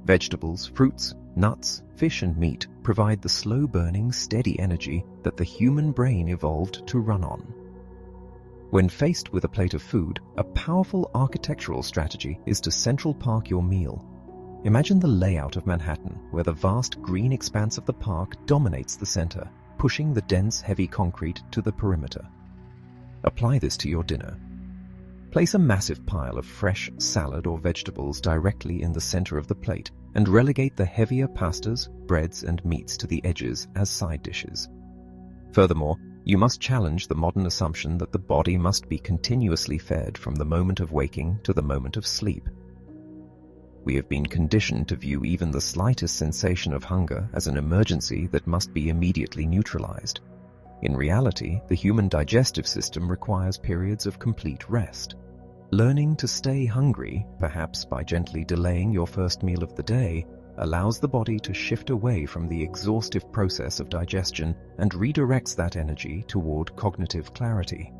Vegetables, fruits, nuts, fish, and meat provide the slow-burning, steady energy that the human brain evolved to run on. When faced with a plate of food, a powerful architectural strategy is to central park your meal. Imagine the layout of Manhattan, where the vast green expanse of the park dominates the center, pushing the dense, heavy concrete to the perimeter. Apply this to your dinner. Place a massive pile of fresh salad or vegetables directly in the center of the plate and relegate the heavier pastas, breads, and meats to the edges as side dishes. Furthermore, you must challenge the modern assumption that the body must be continuously fed from the moment of waking to the moment of sleep. We have been conditioned to view even the slightest sensation of hunger as an emergency that must be immediately neutralized. In reality, the human digestive system requires periods of complete rest. Learning to stay hungry, perhaps by gently delaying your first meal of the day, allows the body to shift away from the exhaustive process of digestion and redirects that energy toward cognitive clarity.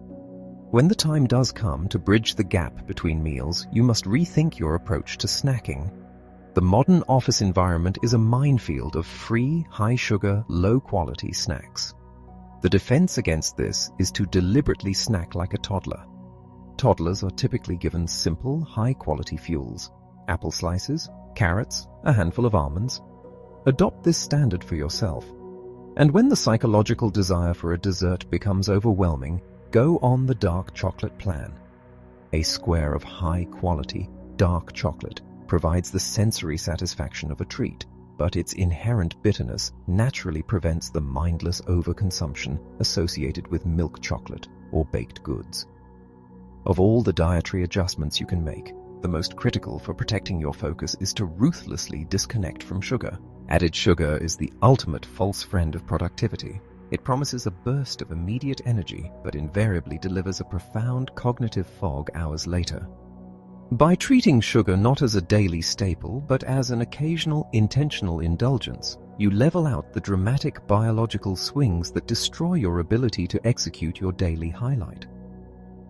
When the time does come to bridge the gap between meals, you must rethink your approach to snacking. The modern office environment is a minefield of free, high-sugar, low-quality snacks. The defense against this is to deliberately snack like a toddler. Toddlers are typically given simple, high-quality fuels: apple slices, carrots, a handful of almonds. Adopt this standard for yourself. And when the psychological desire for a dessert becomes overwhelming, go on the dark chocolate plan. A square of high-quality, dark chocolate provides the sensory satisfaction of a treat, but its inherent bitterness naturally prevents the mindless overconsumption associated with milk chocolate or baked goods. Of all the dietary adjustments you can make, the most critical for protecting your focus is to ruthlessly disconnect from sugar. Added sugar is the ultimate false friend of productivity. It promises a burst of immediate energy, but invariably delivers a profound cognitive fog hours later. By treating sugar not as a daily staple, but as an occasional intentional indulgence, you level out the dramatic biological swings that destroy your ability to execute your daily highlight.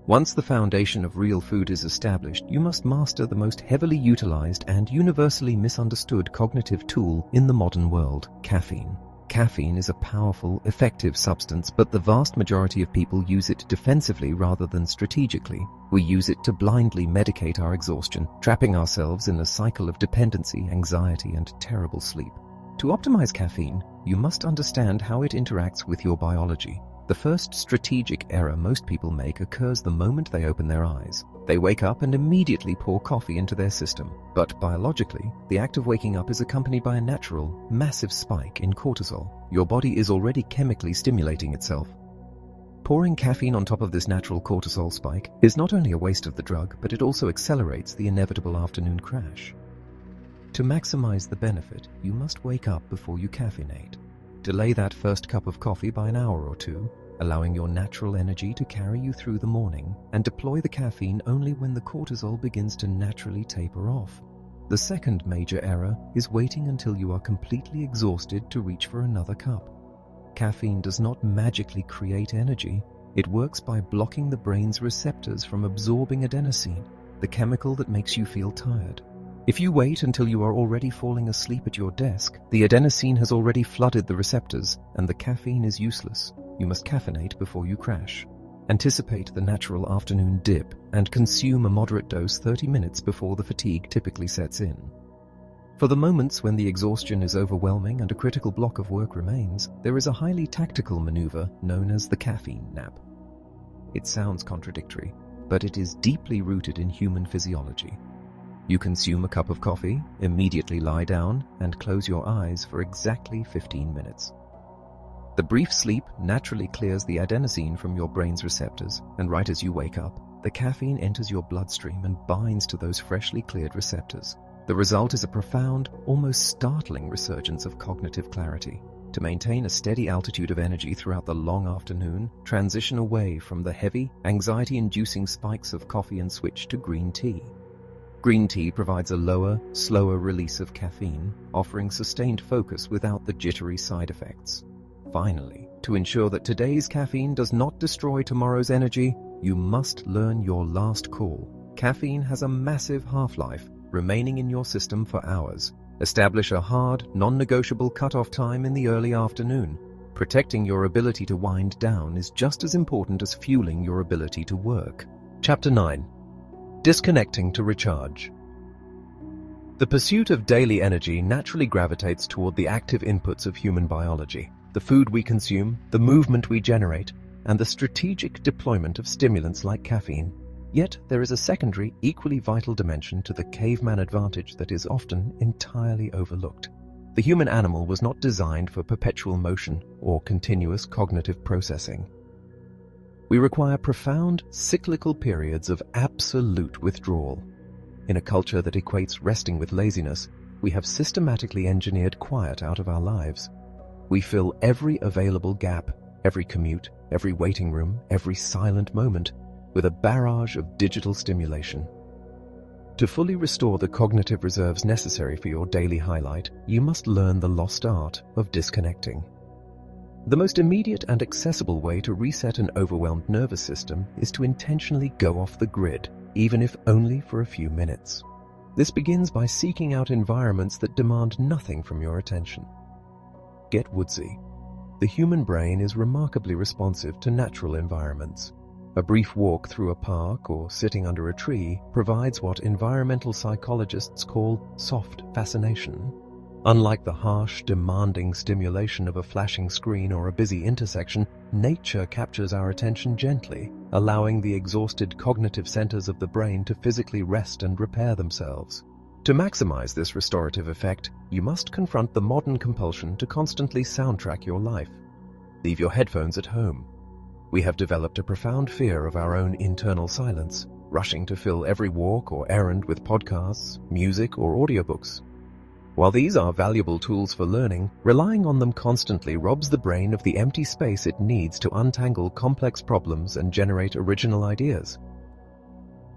Once the foundation of real food is established, you must master the most heavily utilized and universally misunderstood cognitive tool in the modern world: caffeine. Caffeine is a powerful, effective substance, but the vast majority of people use it defensively rather than strategically. We use it to blindly medicate our exhaustion, trapping ourselves in a cycle of dependency, anxiety, and terrible sleep. To optimize caffeine, you must understand how it interacts with your biology. The first strategic error most people make occurs the moment they open their eyes. They wake up and immediately pour coffee into their system. But biologically, the act of waking up is accompanied by a natural, massive spike in cortisol. Your body is already chemically stimulating itself. Pouring caffeine on top of this natural cortisol spike is not only a waste of the drug, but it also accelerates the inevitable afternoon crash. To maximize the benefit, you must wake up before you caffeinate. Delay that first cup of coffee by an hour or two, allowing your natural energy to carry you through the morning, and deploy the caffeine only when the cortisol begins to naturally taper off. The second major error is waiting until you are completely exhausted to reach for another cup. Caffeine does not magically create energy. It works by blocking the brain's receptors from absorbing adenosine, the chemical that makes you feel tired. If you wait until you are already falling asleep at your desk, the adenosine has already flooded the receptors, and the caffeine is useless. You must caffeinate before you crash. Anticipate the natural afternoon dip and consume a moderate dose 30 minutes before the fatigue typically sets in. For the moments when the exhaustion is overwhelming and a critical block of work remains, there is a highly tactical maneuver known as the caffeine nap. It sounds contradictory, but it is deeply rooted in human physiology. You consume a cup of coffee, immediately lie down, and close your eyes for exactly 15 minutes. The brief sleep naturally clears the adenosine from your brain's receptors, and right as you wake up, the caffeine enters your bloodstream and binds to those freshly cleared receptors. The result is a profound, almost startling resurgence of cognitive clarity. To maintain a steady altitude of energy throughout the long afternoon, transition away from the heavy, anxiety-inducing spikes of coffee and switch to green tea. Green tea provides a lower, slower release of caffeine, offering sustained focus without the jittery side effects. Finally, to ensure that today's caffeine does not destroy tomorrow's energy, you must learn your last call. Caffeine has a massive half-life, remaining in your system for hours. Establish a hard, non-negotiable cutoff time in the early afternoon. Protecting your ability to wind down is just as important as fueling your ability to work. Chapter 9. Disconnecting to recharge. The pursuit of daily energy naturally gravitates toward the active inputs of human biology, the food we consume, the movement we generate, and the strategic deployment of stimulants like caffeine. Yet there is a secondary, equally vital dimension to the caveman advantage that is often entirely overlooked. The human animal was not designed for perpetual motion or continuous cognitive processing. We require profound, cyclical periods of absolute withdrawal. In a culture that equates resting with laziness, we have systematically engineered quiet out of our lives. We fill every available gap, every commute, every waiting room, every silent moment, with a barrage of digital stimulation. To fully restore the cognitive reserves necessary for your daily highlight, you must learn the lost art of disconnecting. The most immediate and accessible way to reset an overwhelmed nervous system is to intentionally go off the grid, even if only for a few minutes. This begins by seeking out environments that demand nothing from your attention. Get woodsy. The human brain is remarkably responsive to natural environments. A brief walk through a park or sitting under a tree provides what environmental psychologists call soft fascination. Unlike the harsh, demanding stimulation of a flashing screen or a busy intersection, nature captures our attention gently, allowing the exhausted cognitive centers of the brain to physically rest and repair themselves. To maximize this restorative effect, you must confront the modern compulsion to constantly soundtrack your life. Leave your headphones at home. We have developed a profound fear of our own internal silence, rushing to fill every walk or errand with podcasts, music, or audiobooks. While these are valuable tools for learning, relying on them constantly robs the brain of the empty space it needs to untangle complex problems and generate original ideas.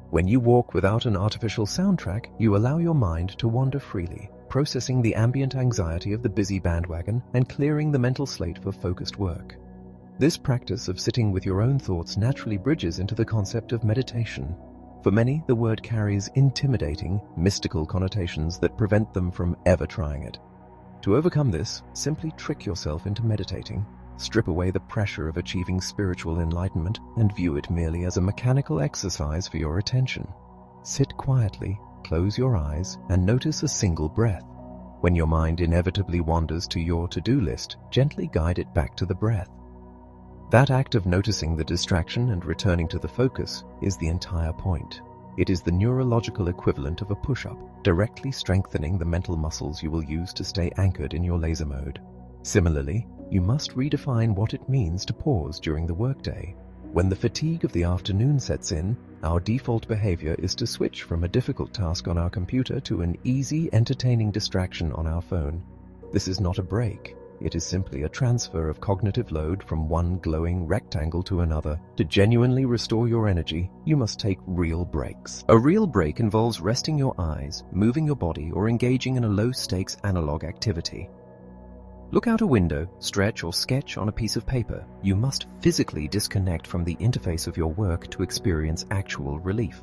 When you walk without an artificial soundtrack, you allow your mind to wander freely, processing the ambient anxiety of the busy bandwagon and clearing the mental slate for focused work. This practice of sitting with your own thoughts naturally bridges into the concept of meditation. For many, the word carries intimidating, mystical connotations that prevent them from ever trying it. To overcome this, simply trick yourself into meditating. Strip away the pressure of achieving spiritual enlightenment and view it merely as a mechanical exercise for your attention. Sit quietly, close your eyes, and notice a single breath. When your mind inevitably wanders to your to-do list, gently guide it back to the breath. That act of noticing the distraction and returning to the focus is the entire point. It is the neurological equivalent of a push-up, directly strengthening the mental muscles you will use to stay anchored in your laser mode. Similarly, you must redefine what it means to pause during the workday. When the fatigue of the afternoon sets in, our default behavior is to switch from a difficult task on our computer to an easy, entertaining distraction on our phone. This is not a break. It is simply a transfer of cognitive load from one glowing rectangle to another. To genuinely restore your energy, you must take real breaks. A real break involves resting your eyes, moving your body, or engaging in a low-stakes analog activity. Look out a window, stretch, or sketch on a piece of paper. You must physically disconnect from the interface of your work to experience actual relief.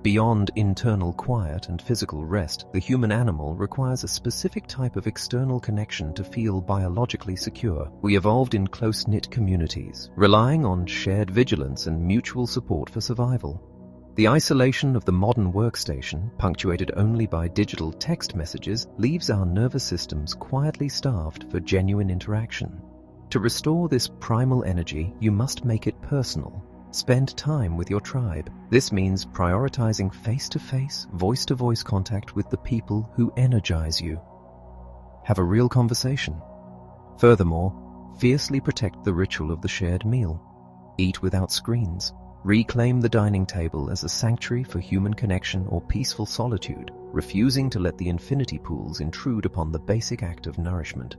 Beyond internal quiet and physical rest, the human animal requires a specific type of external connection to feel biologically secure. We evolved in close-knit communities, relying on shared vigilance and mutual support for survival. The isolation of the modern workstation, punctuated only by digital text messages, leaves our nervous systems quietly starved for genuine interaction. To restore this primal energy, you must make it personal. Spend time with your tribe. This means prioritizing face-to-face, voice-to-voice contact with the people who energize you. Have a real conversation. Furthermore, fiercely protect the ritual of the shared meal. Eat without screens. Reclaim the dining table as a sanctuary for human connection or peaceful solitude, refusing to let the infinity pools intrude upon the basic act of nourishment.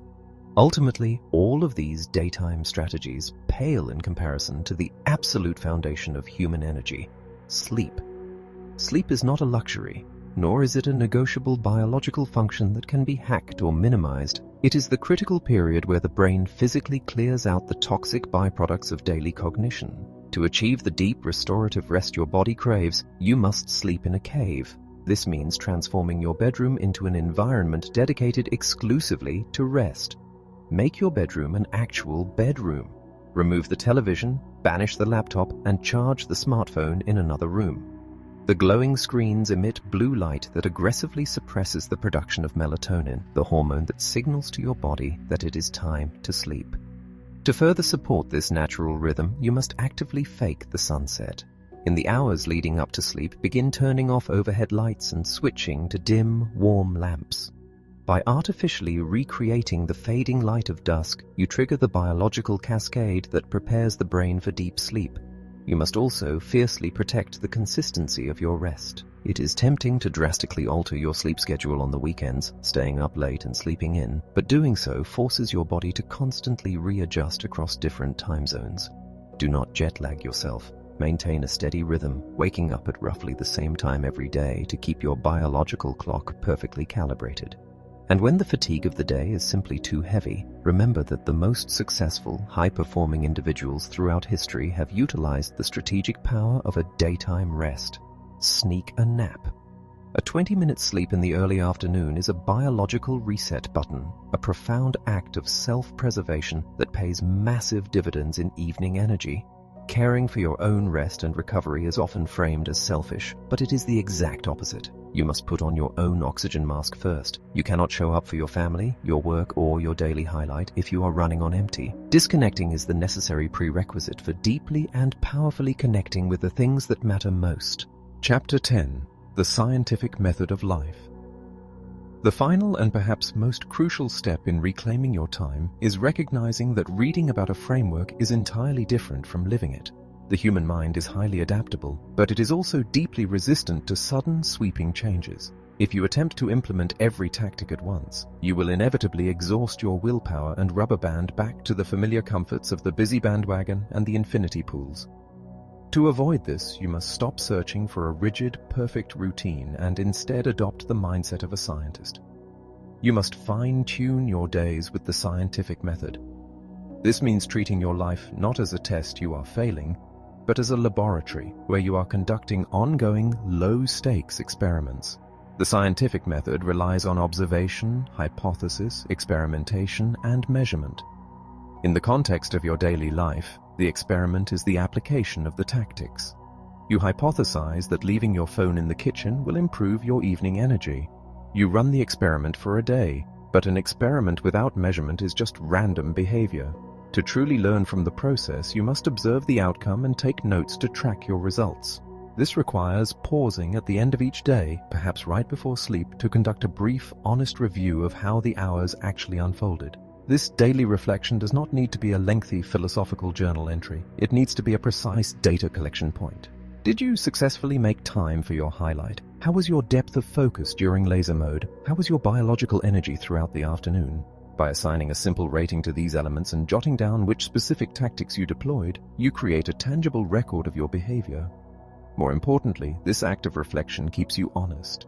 Ultimately, all of these daytime strategies pale in comparison to the absolute foundation of human energy: sleep. Sleep is not a luxury, nor is it a negotiable biological function that can be hacked or minimized. It is the critical period where the brain physically clears out the toxic byproducts of daily cognition. To achieve the deep restorative rest your body craves, you must sleep in a cave. This means transforming your bedroom into an environment dedicated exclusively to rest. Make your bedroom an actual bedroom. Remove the television, banish the laptop, and charge the smartphone in another room. The glowing screens emit blue light that aggressively suppresses the production of melatonin, the hormone that signals to your body that it is time to sleep. To further support this natural rhythm, you must actively fake the sunset. In the hours leading up to sleep, begin turning off overhead lights and switching to dim, warm lamps. By artificially recreating the fading light of dusk, you trigger the biological cascade that prepares the brain for deep sleep. You must also fiercely protect the consistency of your rest. It is tempting to drastically alter your sleep schedule on the weekends, staying up late and sleeping in, but doing so forces your body to constantly readjust across different time zones. Do not jet lag yourself. Maintain a steady rhythm, waking up at roughly the same time every day to keep your biological clock perfectly calibrated. And when the fatigue of the day is simply too heavy, remember that the most successful, high-performing individuals throughout history have utilized the strategic power of a daytime rest. Sneak a nap. A 20-minute sleep in the early afternoon is a biological reset button, a profound act of self-preservation that pays massive dividends in evening energy. Caring for your own rest and recovery is often framed as selfish, but it is the exact opposite. You must put on your own oxygen mask first. You cannot show up for your family, your work, or your daily highlight if you are running on empty. Disconnecting is the necessary prerequisite for deeply and powerfully connecting with the things that matter most. Chapter 10. The Scientific Method of Life. The final and perhaps most crucial step in reclaiming your time is recognizing that reading about a framework is entirely different from living it. The human mind is highly adaptable, but it is also deeply resistant to sudden, sweeping changes. If you attempt to implement every tactic at once, you will inevitably exhaust your willpower and rubber band back to the familiar comforts of the busy bandwagon and the infinity pools. To avoid this, you must stop searching for a rigid, perfect routine and instead adopt the mindset of a scientist. You must fine-tune your days with the scientific method. This means treating your life not as a test you are failing, but as a laboratory where you are conducting ongoing, low-stakes experiments. The scientific method relies on observation, hypothesis, experimentation, and measurement. In the context of your daily life, the experiment is the application of the tactics. You hypothesize that leaving your phone in the kitchen will improve your evening energy. You run the experiment for a day, but an experiment without measurement is just random behavior. To truly learn from the process, you must observe the outcome and take notes to track your results. This requires pausing at the end of each day, perhaps right before sleep, to conduct a brief, honest review of how the hours actually unfolded. This daily reflection does not need to be a lengthy philosophical journal entry. It needs to be a precise data collection point. Did you successfully make time for your highlight? How was your depth of focus during laser mode? How was your biological energy throughout the afternoon? By assigning a simple rating to these elements and jotting down which specific tactics you deployed, you create a tangible record of your behavior. More importantly, this act of reflection keeps you honest.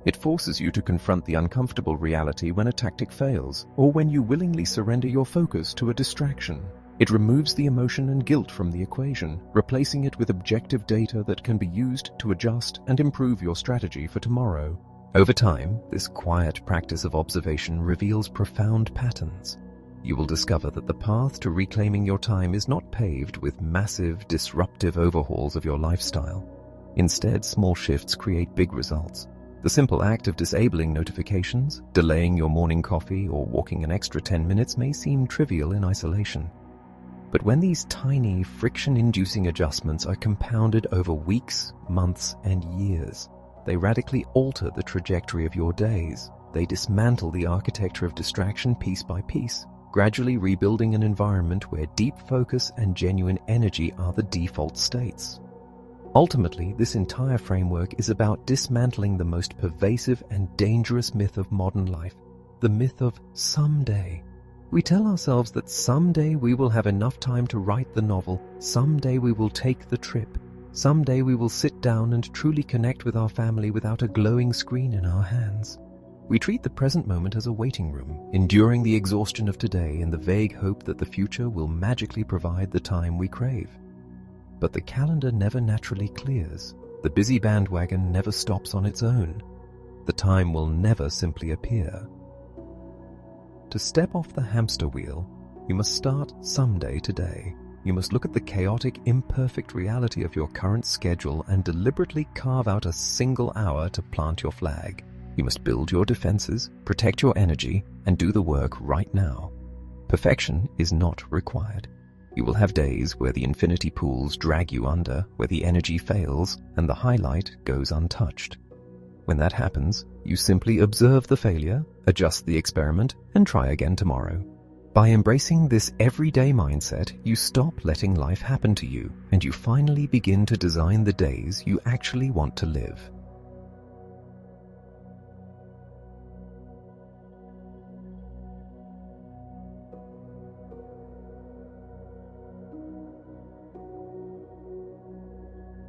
It forces you to confront the uncomfortable reality when a tactic fails, or when you willingly surrender your focus to a distraction. It removes the emotion and guilt from the equation, replacing it with objective data that can be used to adjust and improve your strategy for tomorrow. Over time, this quiet practice of observation reveals profound patterns. You will discover that the path to reclaiming your time is not paved with massive, disruptive overhauls of your lifestyle. Instead, small shifts create big results. The simple act of disabling notifications, delaying your morning coffee, or walking an extra 10 minutes may seem trivial in isolation. But when these tiny, friction-inducing adjustments are compounded over weeks, months, and years, they radically alter the trajectory of your days. They dismantle the architecture of distraction piece by piece, gradually rebuilding an environment where deep focus and genuine energy are the default states. Ultimately, this entire framework is about dismantling the most pervasive and dangerous myth of modern life, the myth of someday. We tell ourselves that someday we will have enough time to write the novel, someday we will take the trip, someday we will sit down and truly connect with our family without a glowing screen in our hands. We treat the present moment as a waiting room, enduring the exhaustion of today in the vague hope that the future will magically provide the time we crave. But the calendar never naturally clears. The busy bandwagon never stops on its own. The time will never simply appear. To step off the hamster wheel, you must start someday today. You must look at the chaotic, imperfect reality of your current schedule and deliberately carve out a single hour to plant your flag. You must build your defenses, protect your energy, and do the work right now. Perfection is not required. You will have days where the infinity pools drag you under, where the energy fails, and the highlight goes untouched. When that happens, you simply observe the failure, adjust the experiment, and try again tomorrow. By embracing this everyday mindset, you stop letting life happen to you, and you finally begin to design the days you actually want to live.